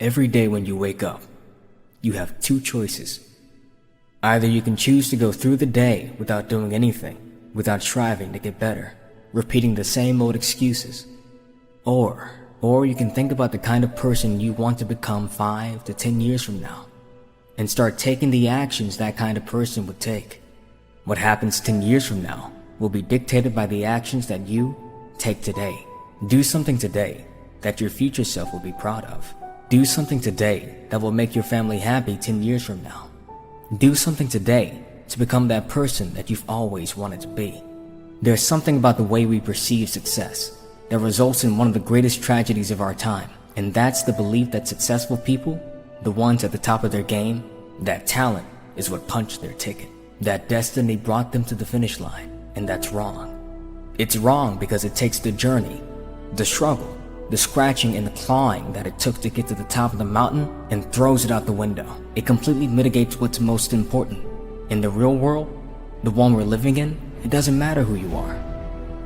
Every day when you wake up, you have two choices. Either you can choose to go through the day without doing anything, without striving to get better, repeating the same old excuses. Or you can think about the kind of person you want to become 5 to 10 years from now, and start taking the actions that kind of person would take. What happens 10 years from now will be dictated by the actions that you take today. Do something today that your future self will be proud of. Do something today that will make your family happy 10 years from now. Do something today to become that person that you've always wanted to be. There's something about the way we perceive success that results in one of the greatest tragedies of our time, and that's the belief that successful people, the ones at the top of their game, that talent is what punched their ticket, that destiny brought them to the finish line, and that's wrong. It's wrong because it takes the journey, the struggle, the scratching and the clawing that it took to get to the top of the mountain and throws it out the window. It completely mitigates what's most important. In the real world, the one we're living in, it doesn't matter who you are.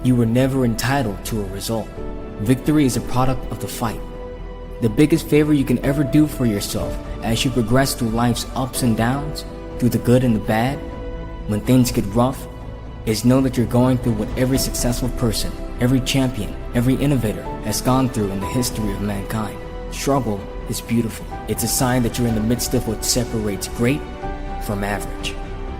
You were never entitled to a result. Victory is a product of the fight. The biggest favor you can ever do for yourself as you progress through life's ups and downs, through the good and the bad, when things get rough, is know that you're going through what every successful person, every champion, every innovator has gone through in the history of mankind. Struggle is beautiful. It's a sign that you're in the midst of what separates great from average.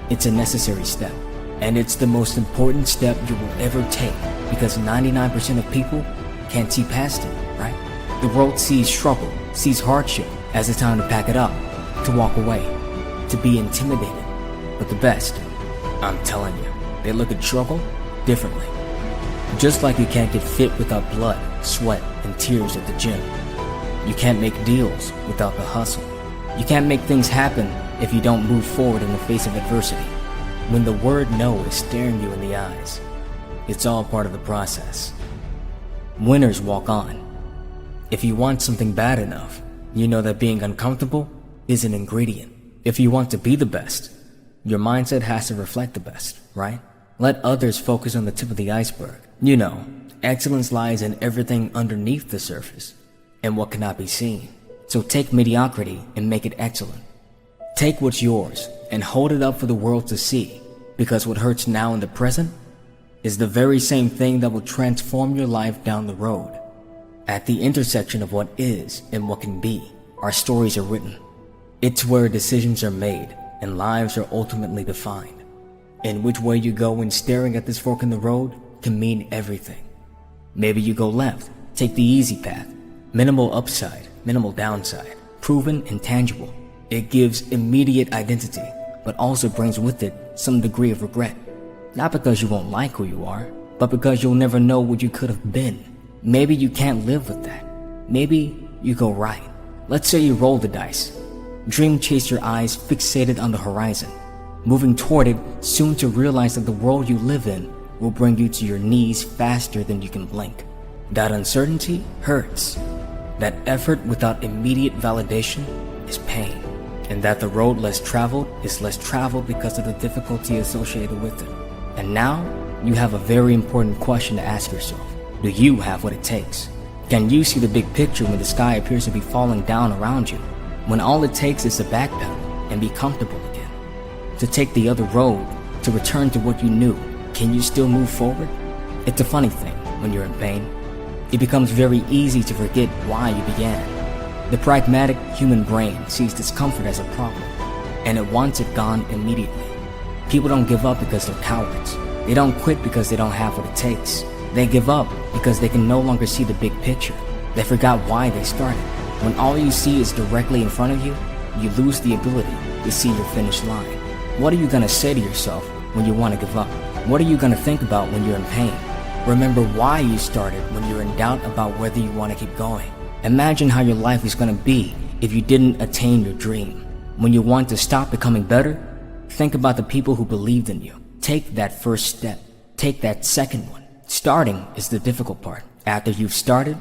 It's a necessary step, and it's the most important step you will ever take, because 99% of people can't see past it, right? The world sees struggle, sees hardship as a time to pack it up, to walk away, to be intimidated. But the best, I'm telling you, they look at struggle differently. Just like you can't get fit without blood, sweat, and tears at the gym. You can't make deals without the hustle. You can't make things happen if you don't move forward in the face of adversity. When the word no is staring you in the eyes, it's all part of the process. Winners walk on. If you want something bad enough, you know that being uncomfortable is an ingredient. If you want to be the best, your mindset has to reflect the best, right? Let others focus on the tip of the iceberg. You know, excellence lies in everything underneath the surface and what cannot be seen. So take mediocrity and make it excellent. Take what's yours and hold it up for the world to see, because what hurts now in the present is the very same thing that will transform your life down the road. At the intersection of what is and what can be, our stories are written. It's where decisions are made and lives are ultimately defined. In which way you go when staring at this fork in the road can mean everything. Maybe you go left, take the easy path. Minimal upside, minimal downside, proven and tangible. It gives immediate identity, but also brings with it some degree of regret. Not because you won't like who you are, but because you'll never know what you could have been. Maybe you can't live with that. Maybe you go right. Let's say you roll the dice. Dream chase your eyes fixated on the horizon, moving toward it soon to realize that the world you live in will bring you to your knees faster than you can blink. That uncertainty hurts. That effort without immediate validation is pain. And that the road less traveled is less traveled because of the difficulty associated with it. And now, you have a very important question to ask yourself. Do you have what it takes? Can you see the big picture when the sky appears to be falling down around you? When all it takes is to backpedal and be comfortable again? To take the other road, to return to what you knew, can you still move forward? It's a funny thing when you're in pain. It becomes very easy to forget why you began. The pragmatic human brain sees discomfort as a problem, and it wants it gone immediately. People don't give up because they're cowards. They don't quit because they don't have what it takes. They give up because they can no longer see the big picture. They forgot why they started. When all you see is directly in front of you, you lose the ability to see your finish line. What are you going to say to yourself when you want to give up? What are you going to think about when you're in pain? Remember why you started when you're in doubt about whether you want to keep going. Imagine how your life is going to be if you didn't attain your dream. When you want to stop becoming better, think about the people who believed in you. Take that first step. Take that second one. Starting is the difficult part. After you've started,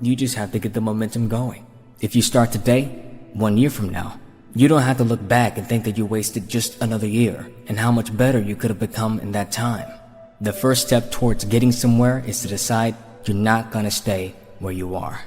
you just have to get the momentum going. If you start today, 1 year from now, you don't have to look back and think that you wasted just another year and how much better you could have become in that time. The first step towards getting somewhere is to decide you're not going to stay where you are.